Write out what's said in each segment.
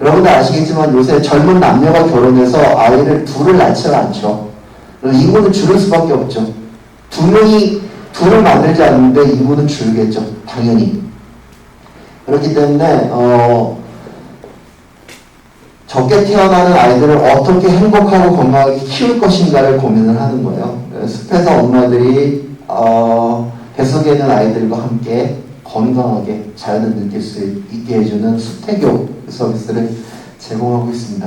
여러분들 아시겠지만 요새 젊은 남녀가 결혼해서 아이를 둘을 낳지를 않죠. 인구는 줄을 수밖에 없죠. 둘을 만들지 않는데 인구는 줄겠죠. 당연히. 그렇기 때문에 적게 태어나는 아이들을 어떻게 행복하고 건강하게 키울 것인가를 고민을 하는 거예요. 숲에서 엄마들이 뱃속에 있는 아이들과 함께 건강하게 자연을 느낄 수 있게 해주는 숲태교 서비스를 제공하고 있습니다.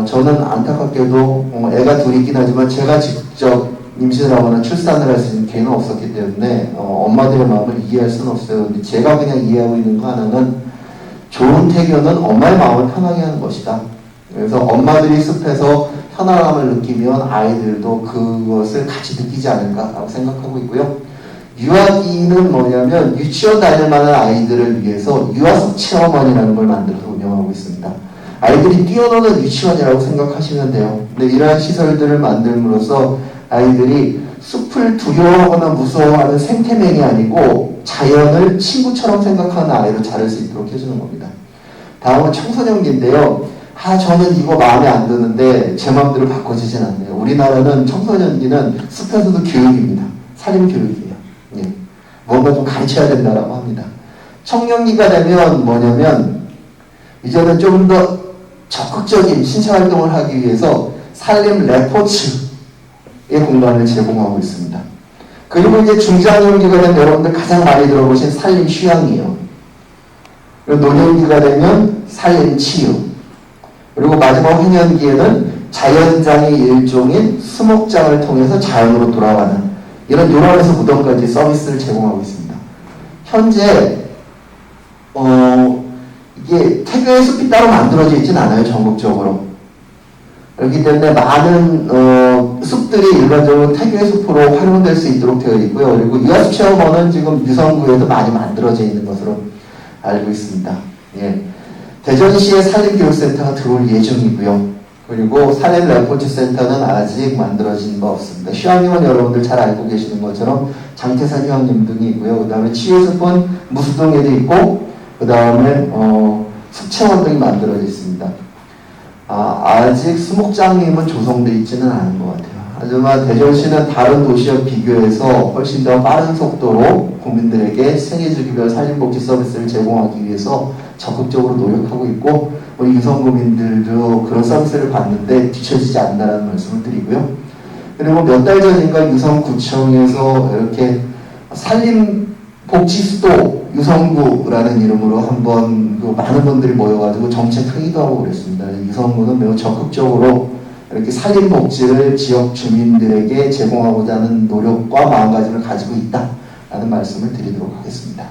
저는 안타깝게도 애가 둘이 있긴 하지만 제가 직접 임신을 하거나 출산을 할 수 있는 기회는 없었기 때문에 엄마들의 마음을 이해할 수는 없어요. 근데 제가 그냥 이해하고 있는 거 하나는 좋은 태교는 엄마의 마음을 편하게 하는 것이다. 그래서 엄마들이 숲에서 편안함을 느끼면 아이들도 그것을 같이 느끼지 않을까라고 생각하고 있고요. 유아기는 뭐냐면 유치원 다닐 만한 아이들을 위해서 유아숲 체험원이라는 걸 만들어서 운영하고 있습니다. 아이들이 뛰어노는 유치원이라고 생각하시면 돼요. 근데 이러한 시설들을 만들므로써 아이들이 숲을 두려워하거나 무서워하는 생태맹이 아니고 자연을 친구처럼 생각하는 아이로 자랄 수 있도록 해주는 겁니다. 다음은 청소년기인데요. 저는 이거 마음에 안 드는데 제 마음대로 바꿔지진 않네요. 우리나라는 청소년기는 숲에서도 교육입니다. 사립교육이에요. 예. 뭔가 좀 가르쳐야 된다라고 합니다. 청년기가 되면 뭐냐면 이제는 좀 더 적극적인 신체활동을 하기 위해서 산림 레포츠의 공간을 제공하고 있습니다. 그리고 이제 중장년기가 되면 여러분들 가장 많이 들어보신 산림 휴양이에요. 그리고 노년기가 되면 산림 치유. 그리고 마지막 회년기에는 자연장의 일종인 수목장을 통해서 자연으로 돌아가는 이런 유럽에서 무덤까지 서비스를 제공하고 있습니다. 현재 이게 태교의 숲이 따로 만들어져 있진 않아요. 전국적으로. 그렇기 때문에 많은 숲들이 일반적으로 태교의 숲으로 활용될 수 있도록 되어 있고요. 그리고 유아숲 체험원은 지금 유성구에도 많이 만들어져 있는 것으로 알고 있습니다. 예. 대전시의 산림교육센터가 들어올 예정이고요. 그리고 산림 레포츠 센터는 아직 만들어진 바 없습니다. 휴양림은 여러분들 잘 알고 계시는 것처럼 장태산 휴양림 등이 있고요. 그 다음에 치유숲은 무수동에도 있고, 그 다음에 숲체원 등이 만들어져 있습니다. 아직 수목장님은 조성되어 있지는 않은 것 같아요. 하지만 대전시는 다른 도시와 비교해서 훨씬 더 빠른 속도로 국민들에게 생애주기별 산림복지 서비스를 제공하기 위해서 적극적으로 노력하고 있고, 우리 유성구민들도 그런 서비스를 받는데 뒤처지지 않는다는 말씀을 드리고요. 그리고 몇 달 전인가 유성구청에서 이렇게 산림복지수도 유성구라는 이름으로 한번 많은 분들이 모여가지고 정책 회의도 하고 그랬습니다. 유성구는 매우 적극적으로 이렇게 산림복지를 지역 주민들에게 제공하고자 하는 노력과 마음가짐을 가지고 있다라는 말씀을 드리도록 하겠습니다.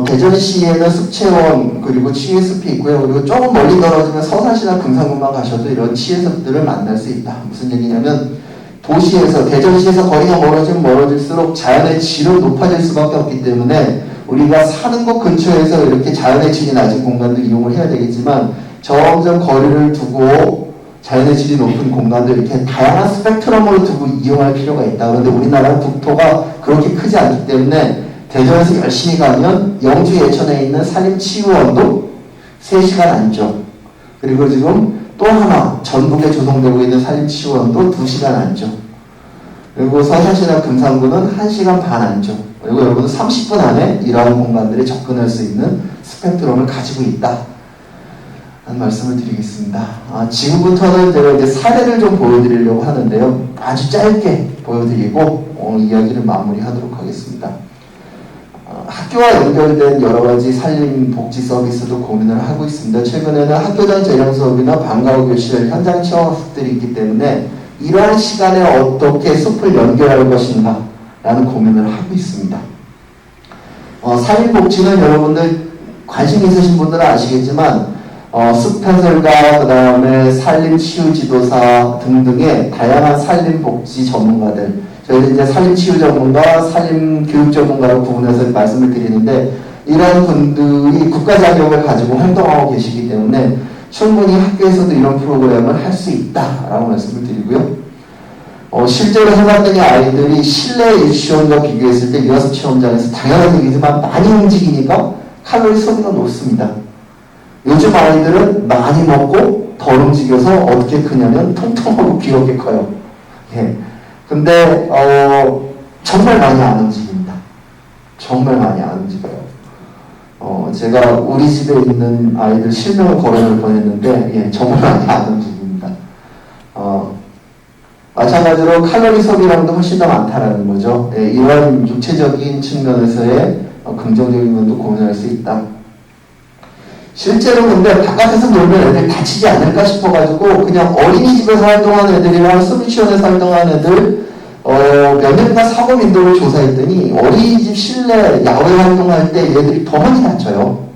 대전시에는 숲체원 그리고 치유숲이 있고요. 그리고 조금 멀리 떨어지면 서산시나 금산군만 가셔도 이런 치유숲들을 만날 수 있다. 무슨 얘기냐면 도시에서 대전시에서 거리가 멀어지면 멀어질수록 자연의 질은 높아질 수밖에 없기 때문에 우리가 사는 곳 근처에서 이렇게 자연의 질이 낮은 공간도 이용을 해야 되겠지만 점점 거리를 두고 자연의 질이 높은 공간들 이렇게 다양한 스펙트럼으로 두고 이용할 필요가 있다. 그런데 우리나라 국토가 그렇게 크지 않기 때문에 대전에서 열심히 가면 영주 예천에 있는 산림치유원도 3시간 안쪽, 그리고 지금 또 하나 전북에 조성되고 있는 산림치유원도 2시간 안쪽, 그리고 서산시나 금산구는 1시간 반 안쪽, 그리고 여러분은 30분 안에 이러한 공간들에 접근할 수 있는 스펙트럼을 가지고 있다 하는 말씀을 드리겠습니다. 지금부터는 제가 이제 사례를 좀 보여드리려고 하는데요. 아주 짧게 보여드리고 이야기를 마무리하도록 하겠습니다. 학교와 연결된 여러가지 산림복지 서비스도 고민을 하고 있습니다. 최근에는 학교장 재량 수업이나 방과후 교실 현장 체험 학습들이 있기 때문에 이러한 시간에 어떻게 숲을 연결할 것인가 라는 고민을 하고 있습니다. 산림복지는 여러분들 관심 있으신 분들은 아시겠지만 숲해설가, 그 다음에 산림치유지도사 등등의 다양한 산림복지 전문가들, 저희는 이제 산림치유 전문가, 산림교육 전문가로 구분해서 말씀을 드리는데 이런 분들이 국가 자격을 가지고 활동하고 계시기 때문에 충분히 학교에서도 이런 프로그램을 할 수 있다라고 말씀을 드리고요. 실제로 해봤더니 아이들이 실내 유치원과 비교했을 때 유아숲 체험장에서 당연한 얘기지만 많이 움직이니까 칼로리 소비가 높습니다. 요즘 아이들은 많이 먹고 덜 움직여서 어떻게 크냐면 통통하고 귀엽게 커요. 예. 근데 정말 많이 안 움직입니다. 정말 많이 안 움직여요. 제가 우리 집에 있는 아이들 실명 거론을 보냈는데, 예, 정말 많이 안 움직입니다. 마찬가지로 칼로리 소비량도 훨씬 더 많다라는 거죠. 예, 이런 육체적인 측면에서의 긍정적인 면도 고민할 수 있다. 실제로 근데 바깥에서 놀면 애들이 다치지 않을까 싶어가지고 그냥 어린이집에서 활동하는 애들이랑 수미치원에서 활동하는 애들 몇 년간 사고 민도를 조사했더니 어린이집 실내 야외 활동할 때 얘들이 더 많이 다쳐요.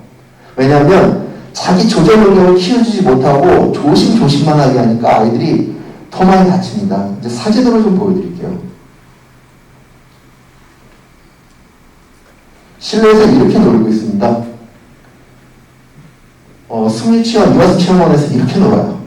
왜냐하면 자기 조절 능력을 키워주지 못하고 조심조심만 하게 하니까 아이들이 더 많이 다칩니다. 이제 사진으로 좀 보여드릴게요. 실내에서 이렇게 놀고 있습니다. 승리치원, 유아수체험원에서 이렇게 놀아요.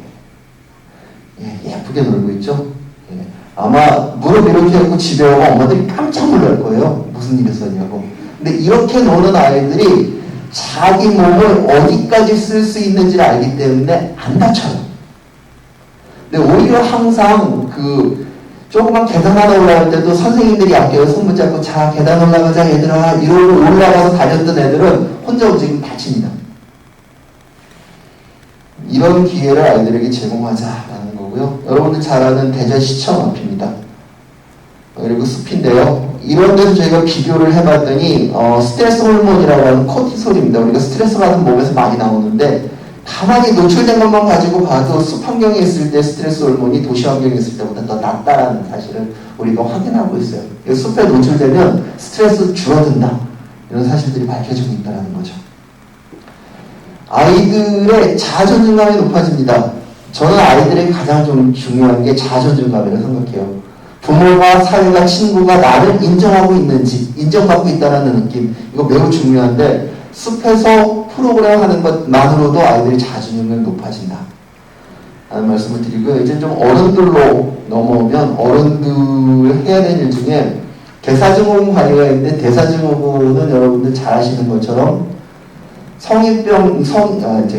예, 예쁘게 놀고 있죠? 예, 아마 무릎 이렇게 하고 집에 오고 엄마들이 깜짝 놀랄 거예요. 무슨 일이 있었냐고. 근데 이렇게 노는 아이들이 자기 몸을 어디까지 쓸 수 있는지를 알기 때문에 안 다쳐요. 근데 오히려 항상 조그만 계단 하나 올라갈 때도 선생님들이 앞에 손 붙잡고 자 계단 올라가자 얘들아 이러고 올라가서 다녔던 애들은 혼자 움직이면 다칩니다. 이런 기회를 아이들에게 제공하자라는 거고요. 여러분들 잘 아는 대전시청 앞입니다. 그리고 숲인데요. 이런 데서 저희가 비교를 해봤더니 스트레스 호르몬이라고 하는 코티솔입니다. 우리가 스트레스 받은 몸에서 많이 나오는데 가만히 노출된 것만 가지고 봐도 숲 환경에 있을 때 스트레스 호르몬이 도시 환경에 있을 때보다 더 낮다라는 사실을 우리가 확인하고 있어요. 숲에 노출되면 스트레스 줄어든다. 이런 사실들이 밝혀지고 있다는 거죠. 아이들의 자존감이 높아집니다. 저는 아이들에게 가장 좀 중요한 게 자존감이라고 생각해요. 부모가 사회가 친구가 나를 인정하고 있는지 인정받고 있다는 느낌 이거 매우 중요한데 숲에서 프로그램 하는 것만으로도 아이들의 자존감이 높아진다 라는 말씀을 드리고요. 이제 좀 어른들로 넘어오면 어른들 해야 되는 일 중에 대사증후군 관리가 있는데 대사증후군은 여러분들 잘 아시는 것처럼 제가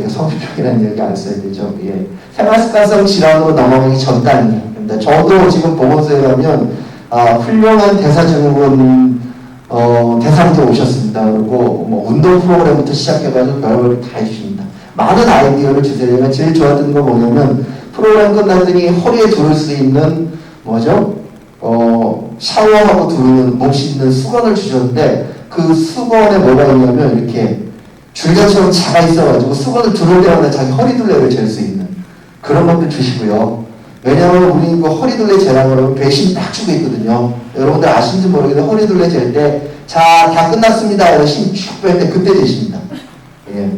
성인병이라는 얘기 안 써야 되죠. 예. 생활습관성 질환으로 넘어가기 전 단계입니다. 저도 지금 보건소에 가면, 훌륭한 대사증후군, 대상도 오셨습니다. 그리고 운동 프로그램부터 시작해가지고 별걸 다 해주십니다. 많은 아이디어를 주세요. 제가 제일 좋았던 거 뭐냐면, 프로그램 끝났더니 허리에 두를 수 있는, 샤워하고 두르는, 목 씻는 수건을 주셨는데, 그 수건에 뭐가 있냐면, 이렇게, 줄기처럼 자가 있어가지고 수건을 두를 때마다 자기 허리둘레를 잴 수 있는 그런 것도 주시고요. 왜냐하면 우리 허리둘레 재라고 하면 배신 딱 주고 있거든요. 여러분들 아시는지 모르겠는데 허리둘레 잴 때 자, 다 끝났습니다. 힘 쭉 뺄 때 그때 되십니다. 예.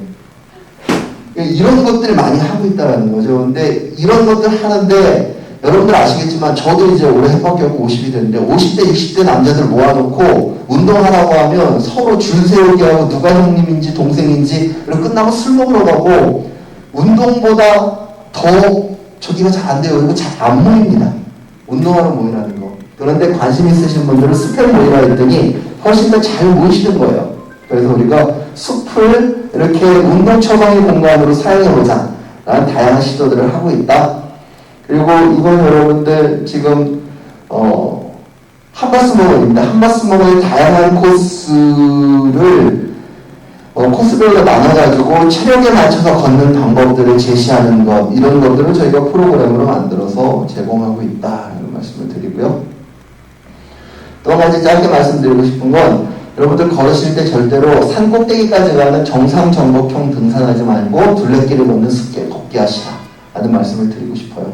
이런 것들을 많이 하고 있다는 거죠. 근데 이런 것들 하는데 여러분들 아시겠지만 저도 이제 올해 합격하고 50이 됐는데 50대, 60대 남자들 모아놓고 운동하라고 하면 서로 줄 세우게 하고 누가 형님인지 동생인지 그리고 끝나고 술 먹으러 가고 운동보다 더 저기가 잘 안 돼요. 그리고 잘 안 모입니다. 운동하러 모이라는 거. 그런데 관심 있으신 분들은 숲에 모이라 했더니 훨씬 더 잘 모이시는 거예요. 그래서 우리가 숲을 이렇게 운동 처방의 공간으로 사용해보자 라는 다양한 시도들을 하고 있다. 그리고 이건 여러분들 지금 한바스먹어입니다. 한바스먹어의 다양한 코스를 코스별로 나눠가지고 체력에 맞춰서 걷는 방법들을 제시하는 것 이런 것들을 저희가 프로그램으로 만들어서 제공하고 있다 이런 말씀을 드리고요. 또 한 가지 짧게 말씀드리고 싶은 건 여러분들 걸으실 때 절대로 산 꼭대기까지 가는 정상 정복형 등산하지 말고 둘레길을 걷는 숲길 걷기 하시라 라는 말씀을 드리고 싶어요.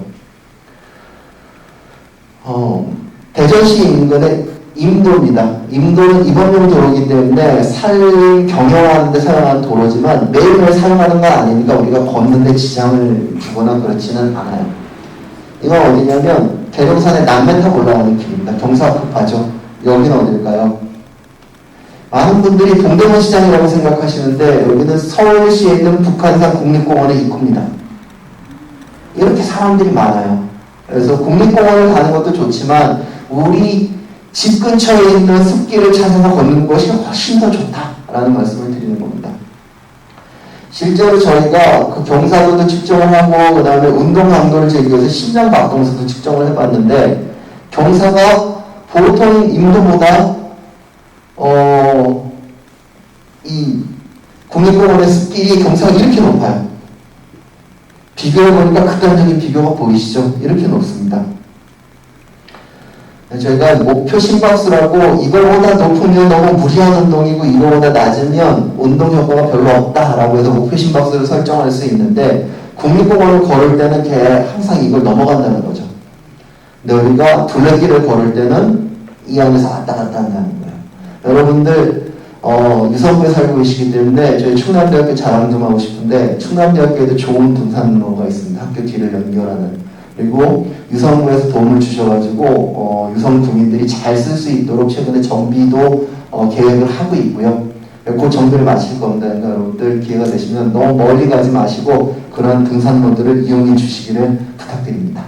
대전시 인근의 임도입니다. 임도는 입원용 도로이기 때문에 산 경영하는 데 사용하는 도로지만 매일매일 사용하는 건 아니니까 우리가 걷는 데 지장을 주거나 그렇지는 않아요. 이건 어디냐면 계룡산의 남면 타고 올라가는 길입니다. 경사 앞급하죠. 여기는 어딜까요? 많은 분들이 동대문 시장이라고 생각하시는데 여기는 서울시에 있는 북한산 국립공원의 입구입니다. 이렇게 사람들이 많아요. 그래서 국립공원을 가는 것도 좋지만 우리 집 근처에 있는 숲길을 찾아서 걷는 것이 훨씬 더 좋다라는 말씀을 드리는 겁니다. 실제로 저희가 그 경사도도 측정을 하고 그 다음에 운동 강도를 재기해서 심장 박동수도 측정을 해봤는데 경사가 보통 인도보다 이 국립공원의 숲길이 경사가 이렇게 높아요. 비교해보니까 극단적인 비교가 보이시죠? 이렇게 높습니다. 저희가 목표 심박수라고 이거보다 높으면 너무 무리한 운동이고 이거보다 낮으면 운동 효과가 별로 없다라고 해서 목표 심박수를 설정할 수 있는데 국립공원을 걸을 때는 걔 항상 이걸 넘어간다는 거죠. 근데 우리가 둘레길을 걸을 때는 이 안에서 왔다 갔다 한다는 거예요. 여러분들 유성구에 살고 계시기 때문에 저희 충남대학교 자랑 좀 하고 싶은데 충남대학교에도 좋은 등산로가 있습니다. 학교 뒤를 연결하는. 그리고 유성구에서 도움을 주셔가지고 유성 구민들이 잘 쓸 수 있도록 최근에 정비도 계획을 하고 있고요. 곧 정비를 마칠 겁니다. 그러니까 여러분들 기회가 되시면 너무 멀리 가지 마시고 그런 등산로들을 이용해 주시기를 부탁드립니다.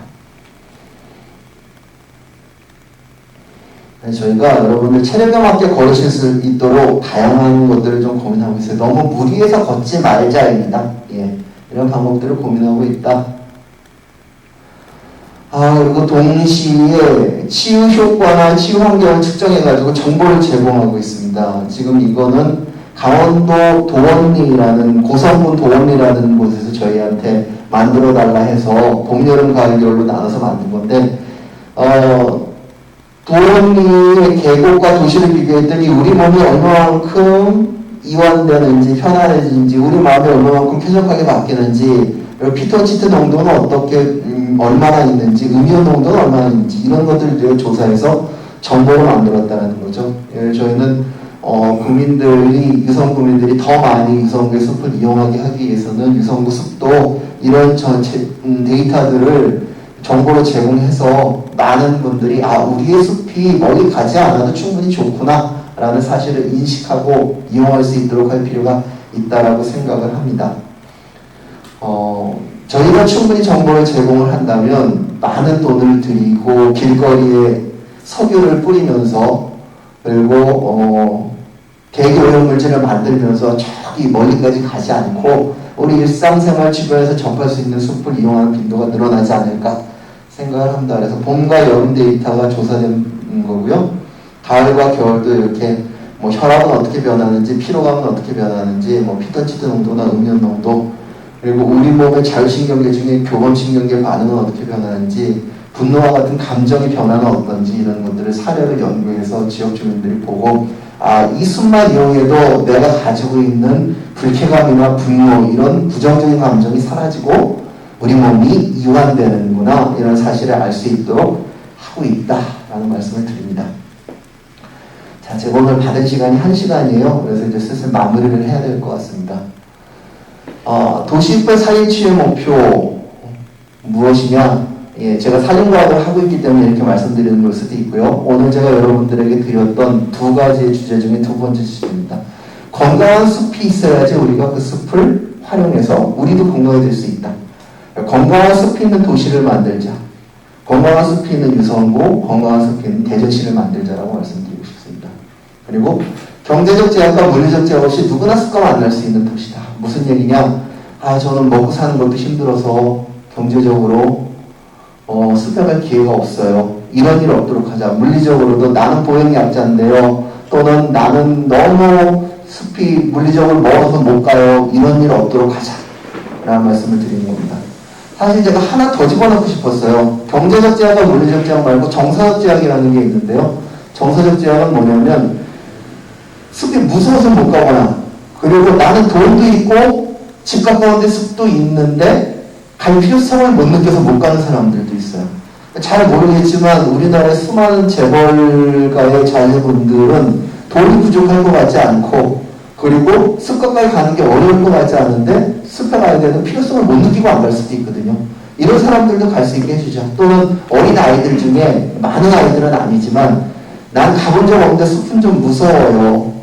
저희가 여러분들 체력에 맞게 걸으실 수 있도록 다양한 것들을 좀 고민하고 있어요. 너무 무리해서 걷지 말자입니다. 예, 이런 방법들을 고민하고 있다. 그리고 동시에 치유 효과나 치유 환경을 측정해가지고 정보를 제공하고 있습니다. 지금 이거는 강원도 도원리라는 고성군 도원리라는 곳에서 저희한테 만들어 달라 해서 봄, 여름, 가을, 겨울로 나눠서 만든 건데 도원리의 계곡과 도시를 비교했더니 우리 몸이 얼마만큼 이완되는지 편안해지는지 우리 마음이 얼마만큼 쾌적하게 바뀌는지 피톤치드 농도는 어떻게 얼마나 있는지 음이온 농도는 얼마나 있는지 이런 것들을 조사해서 정보를 만들었다는 거죠. 저희는 국민들이 유성 구민들이 더 많이 유성구의 숲을 이용하게 하기 위해서는 유성구 숲도 이런 데이터들을 정보로 제공해서 많은 분들이 우리의 숲이 멀리 가지 않아도 충분히 좋구나 라는 사실을 인식하고 이용할 수 있도록 할 필요가 있다라고 생각을 합니다. 저희가 충분히 정보를 제공을 한다면 많은 돈을 들이고 길거리에 석유를 뿌리면서 그리고 대기오염물질을 만들면서 저기 멀리까지 가지 않고 우리 일상생활 주변에서 접할 수 있는 숲을 이용하는 빈도가 늘어나지 않을까 생각을 합니다. 그래서 봄과 여름 데이터가 조사된 거고요. 가을과 겨울도 이렇게 혈압은 어떻게 변하는지, 피로감은 어떻게 변하는지, 피톤치드 농도나 음이온 농도, 그리고 우리 몸의 자율신경계 중에 교감신경계 반응은 어떻게 변하는지, 분노와 같은 감정의 변화는 어떤지 이런 것들을 사례를 연구해서 지역 주민들이 보고 이 숲만 이용해도 내가 가지고 있는 불쾌감이나 분노 이런 부정적인 감정이 사라지고 우리 몸이 이완되는구나 이런 사실을 알 수 있도록 하고 있다라는 말씀을 드립니다. 자, 제가 오늘 받은 시간이 1시간이에요. 그래서 이제 슬슬 마무리를 해야 될 것 같습니다. 도시숲의 살인치유의 목표 무엇이냐? 제가 살인과학을 하고 있기 때문에 이렇게 말씀드리는 걸 수도 있고요. 오늘 제가 여러분들에게 드렸던 두 가지의 주제 중에 두 번째 주제입니다. 건강한 숲이 있어야지 우리가 그 숲을 활용해서 우리도 건강해질 수 있다. 건강한 숲이 있는 도시를 만들자. 건강한 숲이 있는 유성구, 건강한 숲이 있는 대전시를 만들자라고 말씀드리고 싶습니다. 그리고 경제적 제약과 물리적 제약 없이 누구나 숲과 만날 수 있는 도시다. 무슨 얘기냐? 저는 먹고 사는 것도 힘들어서 경제적으로 숲에 갈 기회가 없어요. 이런 일 없도록 하자. 물리적으로도 나는 보행약자인데요. 또는 나는 너무 숲이 물리적으로 멀어서 못 가요. 이런 일 없도록 하자. 라는 말씀을 드리는 겁니다. 사실 제가 하나 더 집어넣고 싶었어요. 경제적 제약과 물리적 제약 말고 정서적 제약이라는 게 있는데요. 정서적 제약은 뭐냐면 숲이 무서워서 못 가거나 그리고 나는 돈도 있고 집 가까운데 숲도 있는데 갈 필요성을 못 느껴서 못 가는 사람들도 있어요. 잘 모르겠지만 우리나라의 수많은 재벌가의 자녀분들은 돈이 부족할 것 같지 않고 그리고 숲 가까이 가는 게 어려울 것 같지 않은데 숲에 가야 되는 필요성을 못 느끼고 안 갈 수도 있거든요. 이런 사람들도 갈 수 있게 해주자. 또는 어린 아이들 중에 많은 아이들은 아니지만 난 가본 적 없는데 숲은 좀 무서워요.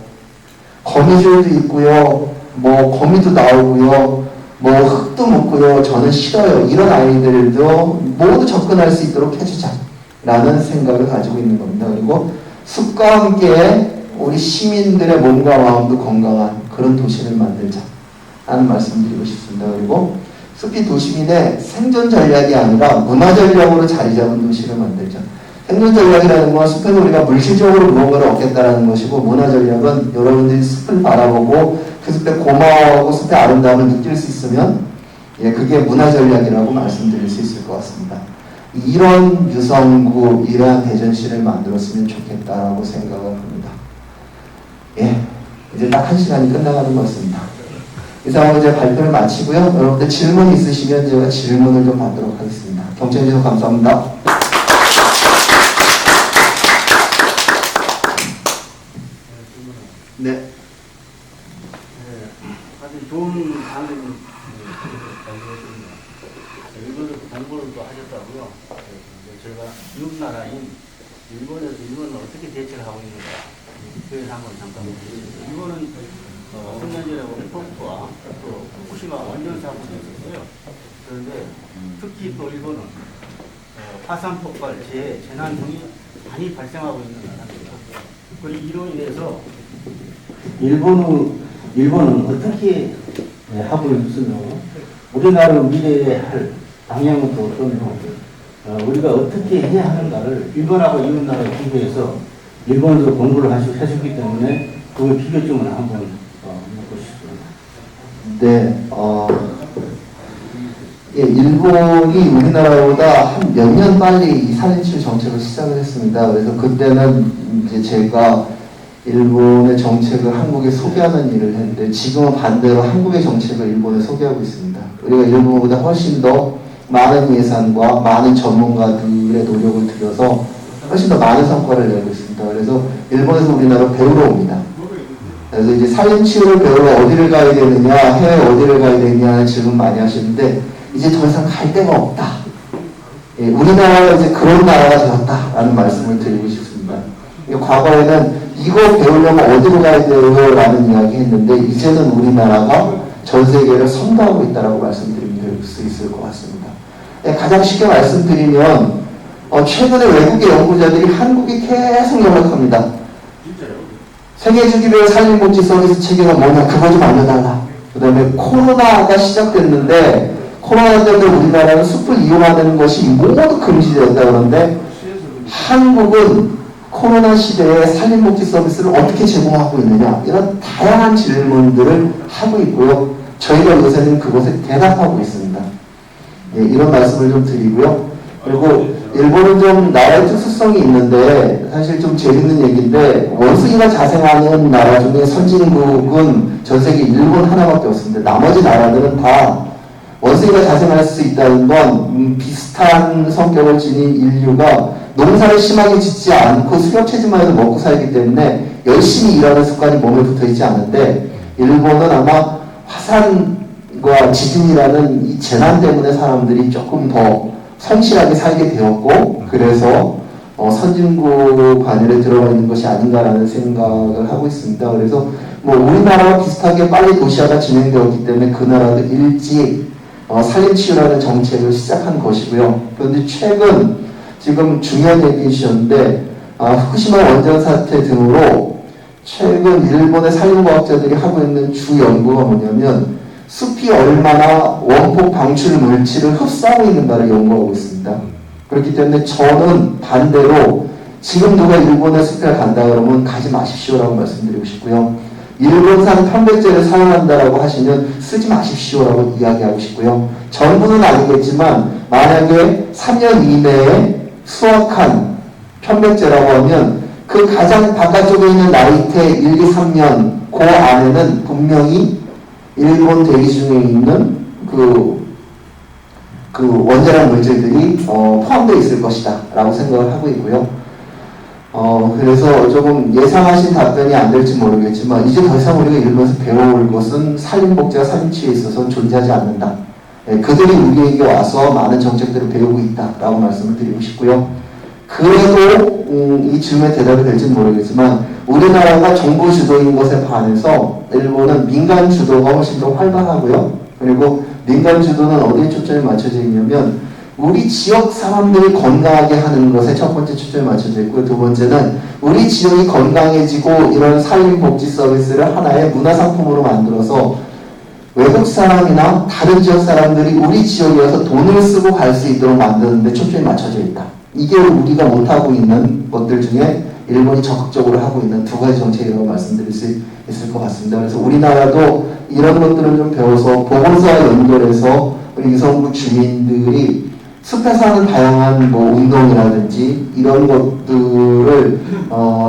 거미줄도 있고요. 거미도 나오고요. 흙도 묻고요. 저는 싫어요. 이런 아이들도 모두 접근할 수 있도록 해주자. 라는 생각을 가지고 있는 겁니다. 그리고 숲과 함께 우리 시민들의 몸과 마음도 건강한 그런 도시를 만들자. 라는 말씀드리고 싶습니다. 그리고 숲이 도시민의 생존 전략이 아니라 문화 전략으로 자리 잡은 도시를 만들죠. 생존 전략이라는 건 숲에서 우리가 물질적으로 무언가를 얻겠다라는 것이고, 문화 전략은 여러분들이 숲을 바라보고 그 숲에 고마워하고 숲의 아름다움을 느낄 수 있으면 그게 문화 전략이라고 말씀드릴 수 있을 것 같습니다. 이런 유성구, 이러한 대전시를 만들었으면 좋겠다라고 생각을 합니다. 이제 딱 1시간이 끝나가는 것 같습니다. 이상으로 이제 발표를 마치고요. 여러분들 질문 있으시면 제가 질문을 좀 받도록 하겠습니다. 경청해 주셔서 감사합니다. 네. 아주 좋은 강의를 일본에서 공부를 또 하셨다고요. 제가 이웃 나라인 일본에서 일본은 어떻게 대처를 하고 있는가 그에 한번 잠깐 보겠습니다. 일본은 3년 전에 원폭과 또 후쿠시마 원전 사고가 있었어요. 그런데 특히 또 일본은 화산 폭발, 재난 등이 많이 발생하고 있는 나라입니다. 이로 인해서 일본은 어떻게 하고 있으며 우리나라 미래에 할 방향은 또 어떠며 우리가 어떻게 해야 하는가를 일본하고 이웃나라에 비교해서 일본에서 공부를 하셨기 때문에 그 비교점을 한번 묻고 싶습니다. 네, 일본이 우리나라보다 한 몇 년 빨리 이 살인치유 정책을 시작을 했습니다. 그래서 그때는 이제 제가 일본의 정책을 한국에 소개하는 일을 했는데, 지금은 반대로 한국의 정책을 일본에 소개하고 있습니다. 우리가 일본보다 훨씬 더 많은 예산과 많은 전문가들의 노력을 들여서 훨씬 더 많은 성과를 내고 있습니다. 그래서 일본에서 우리나라 배우러 옵니다. 그래서 이제 살인치유를 배우러 어디를 가야 되느냐, 해외 어디를 가야 되느냐는 질문 많이 하시는데, 이제 더 이상 갈 데가 없다. 우리나라가 이제 그런 나라가 되었다라는 말씀을 드리고 싶습니다. 과거에는 이거 배우려면 어디로 가야 돼요? 라는 이야기 했는데, 이제는 우리나라가 전 세계를 선도하고 있다라고 말씀드릴 수 있을 것 같습니다. 가장 쉽게 말씀드리면, 최근에 외국의 연구자들이 한국이 계속 연락합니다. 세계주기별 산림복지 서비스 체계가 뭐냐, 그거 좀 알려달라. 그 다음에 코로나가 시작됐는데, 코로나 때문에 우리나라는 숲을 이용하는 것이 모두 금지되었다. 그런데 한국은 코로나 시대에 산림복지 서비스를 어떻게 제공하고 있느냐, 이런 다양한 질문들을 하고 있고요. 저희가 요새는 그것에 대답하고 있습니다. 이런 말씀을 좀 드리고요. 그리고 일본은 좀 나라의 특수성이 있는데, 사실 좀 재밌는 얘기인데, 원숭이가 자생하는 나라 중에 선진국은 전 세계 일본 하나밖에 없습니다. 나머지 나라들은 다 원숭이가 자생할 수 있다는 건 비슷한 성격을 지닌 인류가 농사를 심하게 짓지 않고 수렵체질만 해도 먹고 살기 때문에 열심히 일하는 습관이 몸에 붙어 있지 않은데, 일본은 아마 화산과 지진이라는 이 재난 때문에 사람들이 조금 더 성실하게 살게 되었고, 그래서 선진국 관열에 들어가 있는 것이 아닌가라는 생각을 하고 있습니다. 그래서 뭐 우리나라와 비슷하게 빨리 도시화가 진행되었기 때문에 그 나라도 일찍 살림치유라는 정책을 시작한 것이고요. 그런데 최근 지금 중요한 얘기 주셨는데, 후쿠시마 원전 사태 등으로 최근 일본의 산림과학자들이 하고 있는 주 연구가 뭐냐면, 숲이 얼마나 원폭 방출 물질을 흡수하고 있는가를 연구하고 있습니다. 그렇기 때문에 저는 반대로 지금 누가 일본의 숲에 간다 그러면 가지 마십시오라고 말씀드리고 싶고요. 일본산 편백제를 사용한다라고 하시면 쓰지 마십시오라고 이야기하고 싶고요. 전부는 아니겠지만 만약에 3년 이내에 수확한 편백제라고 하면 그 가장 바깥쪽에 있는 나이테 1, 2, 3년 그 안에는 분명히 일본 대기 중에 있는 그 원자력 물질들이 포함되어 있을 것이다 라고 생각을 하고 있고요. 그래서 조금 예상하신 답변이 안 될지 모르겠지만, 이제 더 이상 우리가 일본에서 배워올 것은 산림복지와 산림치유에 있어서 존재하지 않는다. 그들이 우리에게 와서 많은 정책들을 배우고 있다라고 말씀을 드리고 싶고요. 그래도 이 질문에 대답이 될지는 모르겠지만, 우리나라가 정부 주도인 것에 반해서 일본은 민간 주도가 훨씬 더 활발하고요. 그리고 민간 주도는 어디에 초점이 맞춰져 있냐면, 우리 지역 사람들이 건강하게 하는 것에 첫 번째 초점이 맞춰져 있고, 두 번째는 우리 지역이 건강해지고 이런 산림복지 서비스를 하나의 문화상품으로 만들어서 외국 사람이나 다른 지역 사람들이 우리 지역에 와서 돈을 쓰고 갈 수 있도록 만드는데 초점이 맞춰져 있다. 이게 우리가 못하고 있는 것들 중에 일본이 적극적으로 하고 있는 두 가지 정책이라고 말씀드릴 수 있을 것 같습니다. 그래서 우리나라도 이런 것들을 좀 배워서 보건소와 연결해서 우리 유성구 주민들이 숲에서 하는 다양한 뭐 운동이라든지 이런 것들을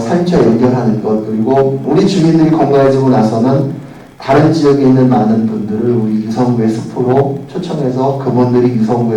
살짝 연결하는 것, 그리고 우리 주민들이 건강해지고 나서는 다른 지역에 있는 많은 분들을 우리 유성구의 숲으로 초청해서 그분들이 유성구에